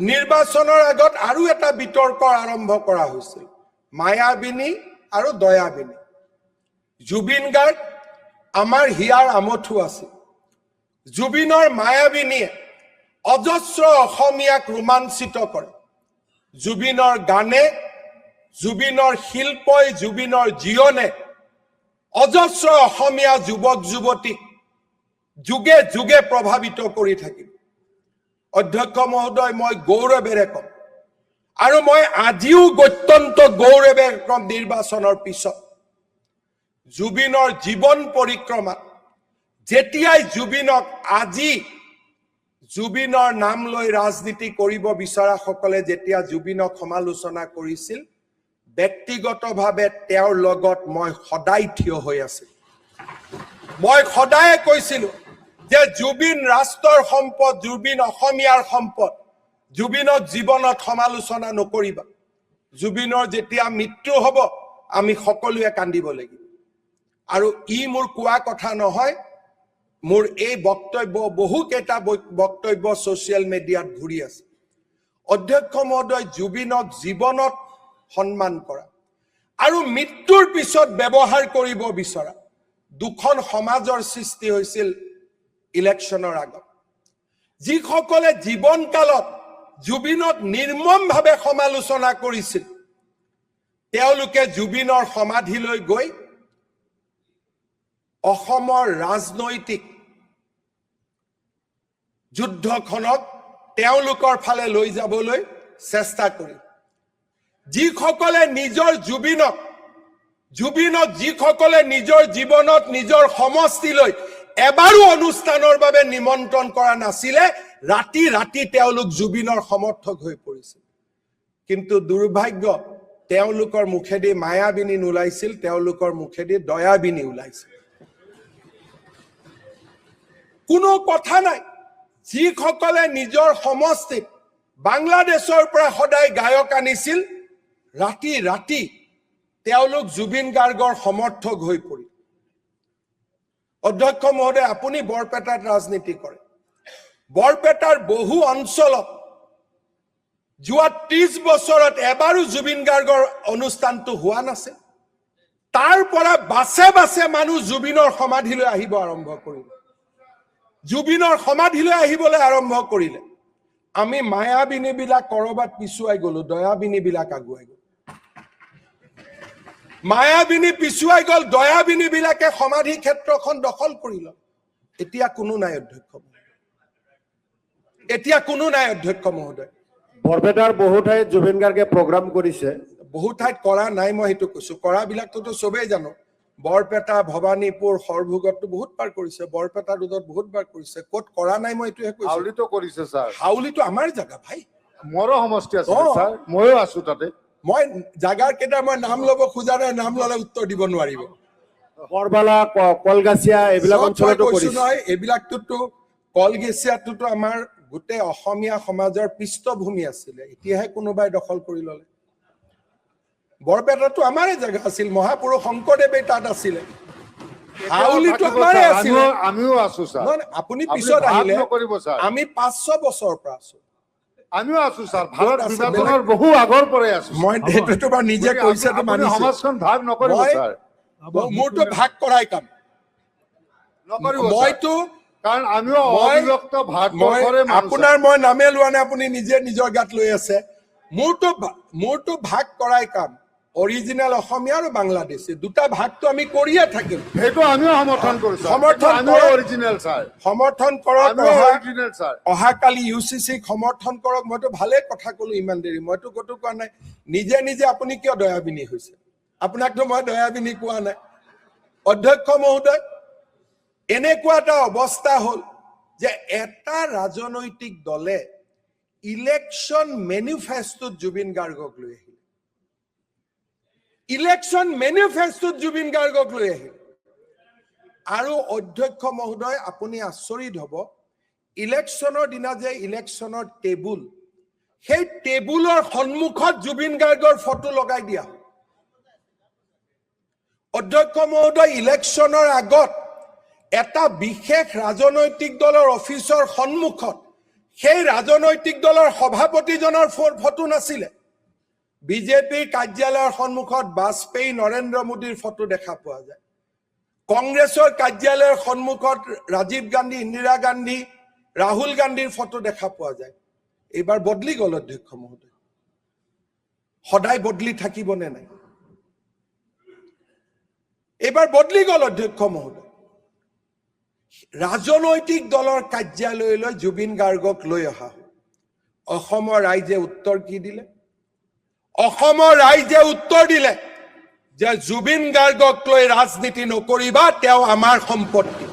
নিৰ্বাচনৰ আগত আৰু এটা বিতৰ্ক আৰম্ভ কৰা হৈছিল মায়াবিনী আৰু দয়াবিনী জুবিন গাৰ্গ আমাৰ হিয়াৰ আমঠু আছিল জুবিনৰ মায়াবিনীয়ে অজস্ৰ অসমীয়াক ৰোমাঞ্চিত কৰে জুবিনৰ গানে জুবিনৰ শিল্পই জুবিনৰ জীয়নে অজস্ৰ অসমীয়া যুৱক যুৱতীক যুগে যুগে প্ৰভাৱিত কৰি থাকিব অধ্যক্ষ মহোদয় মই গৌৰৱেৰে কম আৰু মই আজিও অত্যন্ত গৌৰৱেৰে কম নিৰ্বাচনৰ পিছত জুবিনৰ জীৱন পৰিক্ৰমা যেতিয়াই জুবিনক আজি জুবিনৰ নাম লৈ ৰাজনীতি কৰিব বিচৰা সকলে যেতিয়া জুবিনক সমালোচনা কৰিছিল ব্যক্তিগতভাৱে তেওঁৰ লগত মই সদায় থিয় হৈ আছো মই সদায় কৈছিলো যে জুবিন ৰাষ্ট্ৰৰ সম্পদ জুবিন অসমীয়াৰ সম্পদ জুবিনক জীৱনত সমালোচনা নকৰিবা জুবিনৰ যেতিয়া মৃত্যু হ'ব আমি সকলোৱে কান্দিব লাগিব আৰু ই মোৰ কোৱা কথা নহয় মোৰ এই বক্তব্য বহুকেইটা বক্তব্য সোশ্যাল মিডিয়াত ঘূৰি আছে অধ্যক্ষ মহোদয় জুবিনক জীৱনত সন্মান কৰা আৰু মৃত্যুৰ পিছত ব্যৱহাৰ কৰিব বিচৰা দুখন সমাজৰ সৃষ্টি হৈছিল ইলেকশ্যনৰ আগত যিসকলে জীৱনকালত জুবিনক নিৰ্মমভাৱে সমালোচনা কৰিছিল তেওঁলোকে জুবিনৰ সমাধিলৈ গৈ অসমৰ ৰাজনৈতিক যুদ্ধখনক তেওঁলোকৰ ফালে লৈ যাবলৈ চেষ্টা কৰি যিসকলে নিজৰ জুবিনক যিসকলে নিজৰ জীৱনত নিজৰ সমষ্টিলৈ এবাৰো অনুষ্ঠানৰ বাবে নিমন্ত্ৰণ কৰা নাছিলে ৰাতি ৰাতি তেওঁলোক জুবিনৰ সমৰ্থক হৈ পৰিছিল কিন্তু দুৰ্ভাগ্য তেওঁলোকৰ মুখেদি মায়াবিনী ওলাইছিল তেওঁলোকৰ মুখেদি দয়াবিনী ওলাইছিল কোনো কথা নাই যিসকলে নিজৰ সমষ্টিত বাংলাদেশৰ পৰা সদায় গায়ক আনিছিল ৰাতি ৰাতি তেওঁলোক জুবিন গাৰ্গৰ সমৰ্থক হৈ পৰিল অধ্যক্ষ মহোদয় আপুনি বৰপেটাত ৰাজনীতি কৰে বৰপেটাৰ বহু অঞ্চলত যোৱা 30 বছৰত এবাৰো জুবিন গাৰ্গৰ অনুষ্ঠানটো হোৱা নাছিল তাৰ পৰা বাছে বাছে মানুহ জুবিনৰ সমাধিলৈ আহিব আৰম্ভ কৰিলে জুবিনৰ সমাধিলৈ আহিবলৈ আৰম্ভ কৰিলে আমি মায়াবিনী বিলাক কৰবাত পিছুৱাই গলো দয়াবিনী বিলাক আগুৱাই গল মায়াবিনী পিছুৱাই গল দয়াবিনী বিলাকে সমাধি ক্ষেত্ৰখন দখল কৰিল এতিয়া কোনো নাই অধ্যক্ষ মহোদয় বৰপেটাৰ বহু ঠাইত জুবিন গাৰ্গে প্ৰগ্ৰাম কৰিছে বহু ঠাইত কৰা নাই মই সেইটো কৈছো কৰা বিলাকতো সবেই জানো বৰপেটা ভবানীপুৰ সৰভোগতো বহুত বাৰ কৰিছে বৰপেটা ৰোডত বহুত বাৰ কৰিছে ক'ত কৰা নাই মই এইটোহে কৈছো হাউলিতো কৰিছে স্যাৰ হাউলিতো আমাৰ জায়গা ভাই মোৰো সমষ্টি আছে স্যাৰ ময়ো আছো তাতে মই জাগাৰ কেইটা মই নাম ল'ব খোজা নাই নাম ল'লে উত্তৰ দিব নোৱাৰিব বৰবালা কলগাছিয়া এইবিলাক অঞ্চলতো কৰিছে নহয় এইবিলাকতো কলগেছিয়াটোতো আমাৰ গোটেই অসমীয়া সমাজৰ পৃষ্ঠভূমি আছিলে এতিয়াহে কোনোবাই দখল কৰি ল'লে বৰপেটাটো আমাৰে জায়গা আছিল মহাপুৰুষ শংকৰদেৱে তাত আছিলে হাউলিটো আমাৰে আছিলে আমিও আছো স্যাৰ আপুনি পিছত আহিলে আমি 500 বছৰৰ পৰা আছো আমিও আছো স্যাৰ ভাৰত বিভাজনৰ বহু আগৰ পৰাই আছো মই এইটো বা নিজে কৈছে তো মানিছো সমাজখন ভাগ নকৰিব স্যাৰ মোৰটো ভাগ কৰাই কাম নকৰিব মইতো কাৰণ আমিও অবিভক্ত ভাৰতবৰ্ষৰে মানুহ আপোনাৰ মই নামে লোৱা নাই আপুনি নিজে নিজৰ গাত লৈ আছে মোৰটো ভাগ কৰাই কাম অৰিজিনাল অসমীয়া আৰু বাংলাদেশী দুটা ভাগটো আমি কৰিয়ে থাকিম সেইটো আমিও সমৰ্থন কৰিছো সমৰ্থন কৰক অহাকালি ইউচিচি সমৰ্থন কৰক মইতো ভালে কথা কলো ইমান দেৰি মইতো কতো কোৱা নাই নিজে নিজে আপুনি কিয় দয়াবিনী হৈছে আপোনাকতো মই দয়াবিনী কোৱা নাই অধ্যক্ষ মহোদয় এনেকুৱা এটা অৱস্থা হল যে এটা ৰাজনৈতিক দলে ইলেকশ্যন মেনিফেষ্টত জুবিন গাৰ্গক লৈ আহিল ইলেকশ্যন মেনিফেষ্টত জুবিন গাৰ্গক লৈ আহিল আৰু অধ্যক্ষ মহোদয় আপুনি আচৰিত হ'ব ইলেকশ্যনৰ দিনা যে ইলেকশ্যনৰ টেবুল সেই টেবুলৰ সন্মুখত জুবিন গাৰ্গৰ ফটো লগাই দিয়া অধ্যক্ষ মহোদয় ইলেকশ্যনৰ আগত এটা বিশেষ ৰাজনৈতিক দলৰ অফিচৰ সন্মুখত সেই ৰাজনৈতিক দলৰ সভাপতিজনৰ ফটো নাছিলে। বিজেপিৰ কাৰ্যালয়ৰ সন্মুখত বাজপেয়ী নৰেন্দ্ৰ মোদীৰ ফটো দেখা পোৱা যায়। কংগ্ৰেছৰ কাৰ্যালয়ৰ সন্মুখত ৰাজীৱ গান্ধী, ইন্দিৰা গান্ধী, ৰাহুল গান্ধীৰ ফটো দেখা পোৱা যায়। এইবাৰ বদলি গ'ল অধ্যক্ষ মহোদয়। সদায় বদলি থাকিবনে নাই? এইবাৰ বদলি গ'ল অধ্যক্ষ মহোদয়। ৰাজনৈতিক দলৰ কাৰ্যালয়লৈ জুবিন গাৰ্গক লৈ অহা হ'ল। অসমৰ ৰাইজে উত্তৰ কি দিলে? অসমৰ ৰাইজে উত্তৰ দিলে যে জুবিন গাৰ্গক লৈ ৰাজনীতি নকৰিবা, তেওঁ আমাৰ সম্পত্তি।